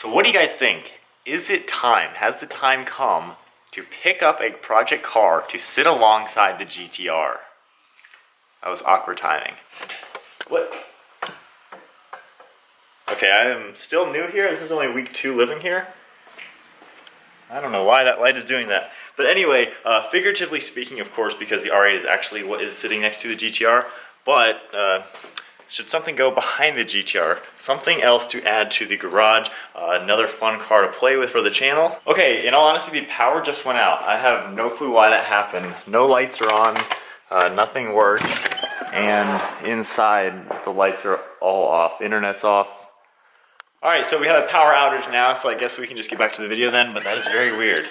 So what do you guys think? Is it time, has the time come to pick up a project car to sit alongside the GTR? That was awkward timing. What? Okay, I am still new here. This is only week 2 living here. I don't know why that light is doing that. But anyway, figuratively speaking, of course, because the R8 is actually what is sitting next to the GTR, but should something go behind the GTR, something else to add to the garage, another fun car to play with for the channel. Okay, in all honesty, the power just went out. I have no clue why that happened. No lights are on, nothing works, and inside the lights are all off, internet's off. Alright, so we have a power outage now, so I guess we can just get back to the video then, but that is very weird.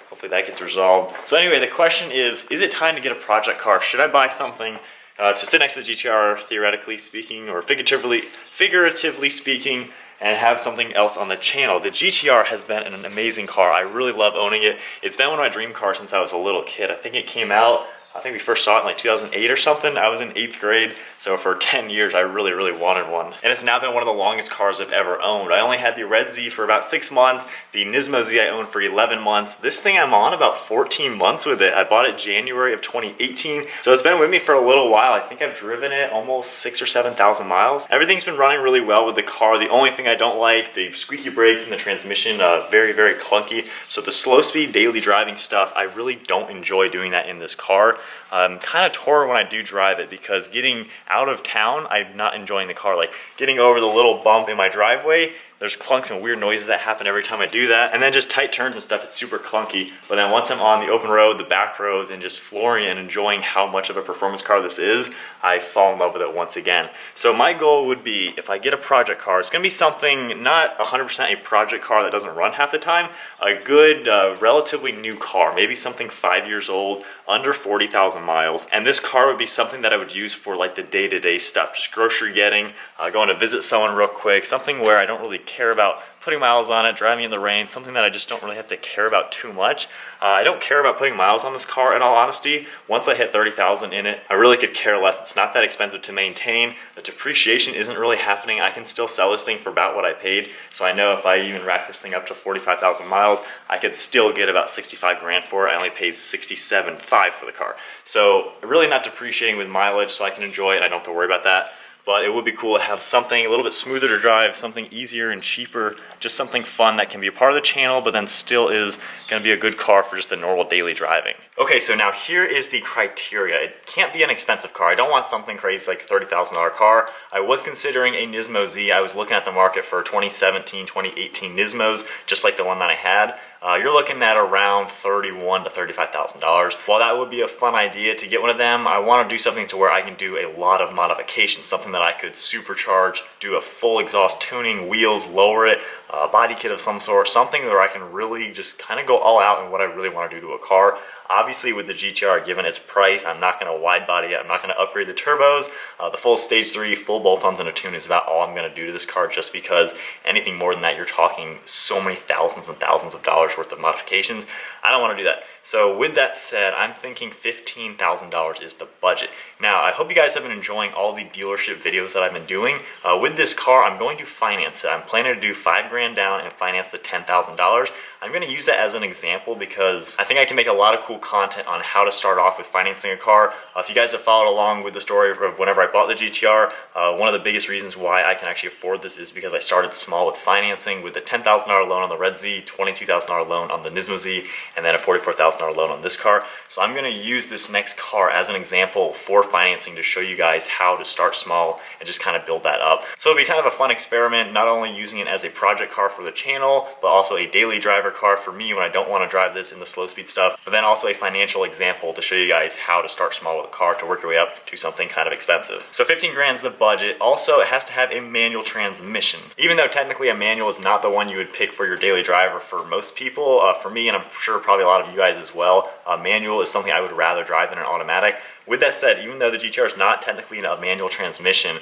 Hopefully that gets resolved. So anyway, the question is it time to get a project car? Should I buy something to sit next to the GTR, theoretically speaking, or figuratively speaking, and have something else on the channel? The GTR has been an amazing car. I really love owning it. It's been one of my dream cars since I was a little kid. I think it came out, I think we first saw it in like 2008 or something. I was in 8th grade, so for 10 years I really wanted one. And it's now been one of the longest cars I've ever owned. I only had the Red Z for about 6 months, the Nismo Z I owned for 11 months. This thing I'm on about 14 months with it. I bought it January of 2018, so it's been with me for a little while. I think I've driven it almost 6,000 or 7,000 miles. Everything's been running really well with the car. The only thing I don't like, the squeaky brakes and the transmission, very clunky. So the slow speed daily driving stuff, I really don't enjoy doing that in this car. I'm kind of torn when I do drive it because getting out of town, I'm not enjoying the car. Like getting over the little bump in my driveway, there's clunks and weird noises that happen every time I do that. And then just tight turns and stuff, it's super clunky. But then once I'm on the open road, the back roads, and just flooring and enjoying how much of a performance car this is, I fall in love with it once again. So my goal would be, if I get a project car, it's gonna be something, not 100% a project car that doesn't run half the time, a good, relatively new car, maybe something 5 years old, under 40,000 miles. And this car would be something that I would use for like the day-to-day stuff, just grocery getting, going to visit someone real quick, something where I don't really care about putting miles on it, driving in the rain, something that I just don't really have to care about too much. I don't care about putting miles on this car in all honesty. Once I hit 30,000 in it, I really could care less. It's not that expensive to maintain. The depreciation isn't really happening. I can still sell this thing for about what I paid. So I know if I even rack this thing up to 45,000 miles, I could still get about 65 grand for it. I only paid 67.5 for the car. So really not depreciating with mileage, so I can enjoy it. I don't have to worry about that. But it would be cool to have something a little bit smoother to drive, something easier and cheaper, just something fun that can be a part of the channel, but then still is gonna be a good car for just the normal daily driving. Okay, so now here is the criteria. It can't be an expensive car. I don't want something crazy like a $30,000 car. I was considering a Nismo Z. I was looking at the market for 2017, 2018 Nismos, just like the one that I had. You're looking at around $31,000 to $35,000. While that would be a fun idea to get one of them, I want to do something to where I can do a lot of modifications, something that I could supercharge, do a full exhaust tuning, wheels, lower it, a body kit of some sort, something where I can really just kind of go all out in what I really want to do to a car. Obviously with the GTR, given its price, I'm not going to wide body it, I'm not going to upgrade the turbos. The full stage 3, full bolt-ons and a tune is about all I'm going to do to this car, just because anything more than that, you're talking so many thousands and thousands of dollars worth of modifications. I don't want to do that. So with that said, I'm thinking $15,000 is the budget. Now, I hope you guys have been enjoying all the dealership videos that I've been doing. With this car, I'm going to finance it. I'm planning to do 5 grand down and finance the $10,000. I'm going to use that as an example because I think I can make a lot of cool content on how to start off with financing a car. If you guys have followed along with the story of whenever I bought the GTR, one of the biggest reasons why I can actually afford this is because I started small with financing, with a $10,000 loan on the Red Z, $22,000 loan on the Nismo Z, and then a $44,000 loan on this car. So I'm going to use this next car as an example for financing to show you guys how to start small and just kind of build that up. So it'll be kind of a fun experiment, not only using it as a project car for the channel, but also a daily driver car for me when I don't want to drive this in the slow speed stuff, but then also a financial example to show you guys how to start small with a car to work your way up to something kind of expensive. So 15 grand's the budget. Also, it has to have a manual transmission. Even though technically a manual is not the one you would pick for your daily driver for most people, for me, and I'm sure probably a lot of you guys as well, manual is something I would rather drive than an automatic. With that said, even though the GTR is not technically a manual transmission,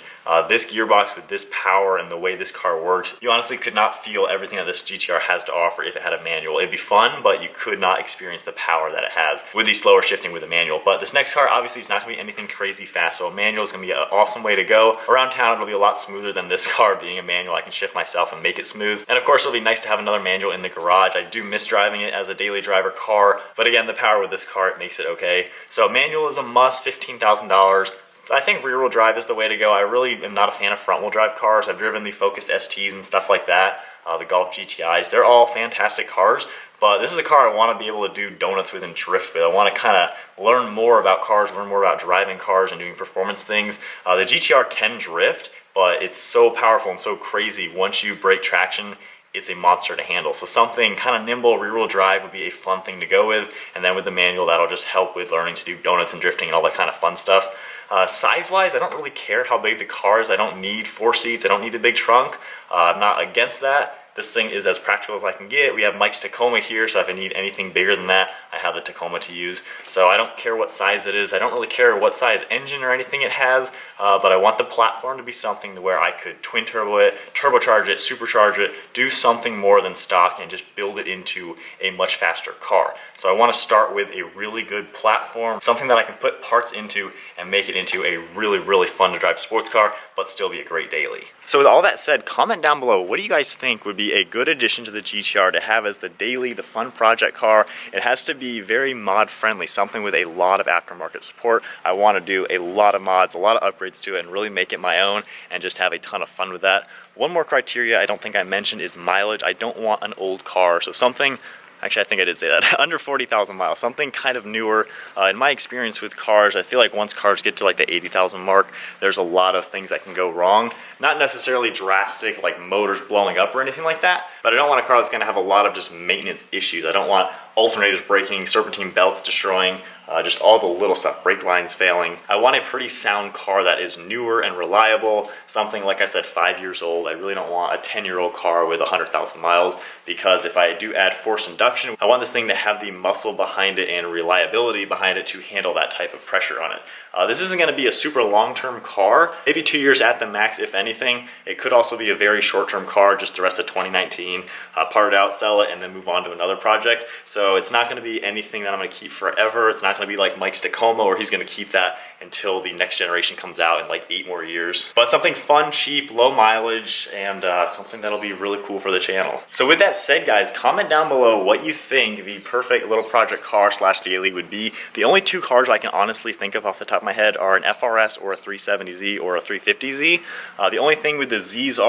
this gearbox with this power and the way this car works, you honestly could not feel everything that this GTR has to offer if it had a manual. It'd be fun, but you could not experience the power that it has with the slower shifting with a manual. But this next car obviously is not going to be anything crazy fast, so a manual is going to be an awesome way to go. Around town, it'll be a lot smoother than this car being a manual. I can shift myself and make it smooth. And of course, it'll be nice to have another manual in the garage. I do miss driving it as a daily driver car, but again, the power with this car, it makes it okay. So manual is a must, $15,000. I think rear-wheel drive is the way to go. I really am not a fan of front-wheel drive cars. I've driven the Focus STs and stuff like that, the Golf GTIs. They're all fantastic cars, but this is a car I want to be able to do donuts with and drift with. I want to kind of learn more about cars, learn more about driving cars and doing performance things. The GTR can drift, but it's so powerful and so crazy. Once you break traction, it's a monster to handle. So something kind of nimble, rear-wheel drive would be a fun thing to go with. And then with the manual, that'll just help with learning to do donuts and drifting and all that kind of fun stuff. Size-wise, I don't really care how big the car is. I don't need 4 seats. I don't need a big trunk. I'm not against that. This thing is as practical as I can get. We have Mike's Tacoma here, so if I need anything bigger than that, I have the Tacoma to use. So I don't care what size it is. I don't really care what size engine or anything it has, but I want the platform to be something where I could twin turbo it, turbocharge it, supercharge it, do something more than stock and just build it into a much faster car. So I want to start with a really good platform, something that I can put parts into and make it into a really, really fun to drive sports car, but still be a great daily. So with all that said, comment down below, what do you guys think would be a good addition to the GTR to have as the daily, the fun project car? It has to be very mod friendly, something with a lot of aftermarket support. I want to do a lot of mods, a lot of upgrades to it and really make it my own and just have a ton of fun with that. One more criteria I don't think I mentioned is mileage. I don't want an old car, so something, actually I think I did say that, under 40,000 miles, something kind of newer. In my experience with cars, I feel like once cars get to like the 80,000 mark, there's a lot of things that can go wrong. Not necessarily drastic like motors blowing up or anything like that, but I don't want a car that's gonna have a lot of just maintenance issues. I don't want alternators breaking, serpentine belts destroying, just all the little stuff, brake lines failing. I want a pretty sound car that is newer and reliable, something like I said, 5 years old. I really don't want a 10-year-old car with 100,000 miles, because if I do add forced induction, I want this thing to have the muscle behind it and reliability behind it to handle that type of pressure on it. This isn't gonna be a super long-term car, maybe 2 years at the max if anything. It could also be a very short-term car, just the rest of 2019, part it out, sell it, and then move on to another project. So it's not gonna be anything that I'm gonna keep forever. It's not gonna be like Mike's Tacoma where he's gonna keep that until the next generation comes out in like 8 more years. But something fun, cheap, low mileage, and something that'll be really cool for the channel. So with that said, guys, comment down below what you think the perfect little project car slash daily would be. The only 2 cars I can honestly think of off the top of my head are an FRS or a 370Z or a 350Z. The only thing with the Z's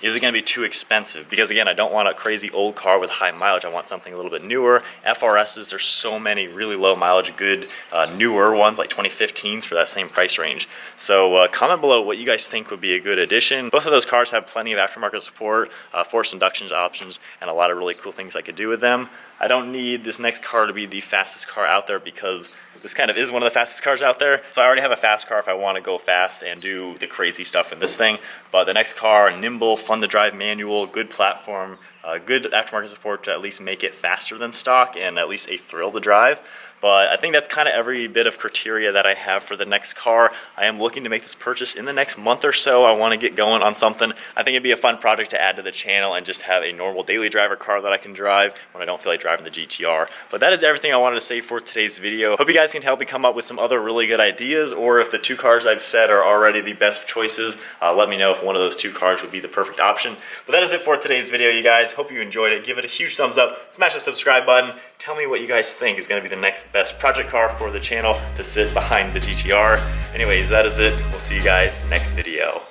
is it gonna be too expensive? Because again, I don't want a crazy old car with high mileage. I want something a little bit newer. FRSs, there's so many really low mileage, good newer ones like 2015s for that same price range. So comment below what you guys think would be a good addition. Both of those cars have plenty of aftermarket support, forced induction options, and a lot of really cool things I could do with them. I don't need this next car to be the fastest car out there because this kind of is one of the fastest cars out there. So I already have a fast car if I want to go fast and do the crazy stuff in this thing. But the next car, nimble, fun to drive manual, good platform, good aftermarket support to at least make it faster than stock and at least a thrill to drive. But I think that's kind of every bit of criteria that I have for the next car. I am looking to make this purchase in the next month or so. I want to get going on something. I think it'd be a fun project to add to the channel and just have a normal daily driver car that I can drive when I don't feel like driving the GTR. But that is everything I wanted to say for today's video. Hope you guys can help me come up with some other really good ideas, or if the 2 cars I've said are already the best choices, let me know if one of those 2 cars would be the perfect option. But that is it for today's video, you guys. Hope you enjoyed it. Give it a huge thumbs up. Smash the subscribe button. Tell me what you guys think is going to be the next best project car for the channel to sit behind the GTR. Anyways, that is it. We'll see you guys next video.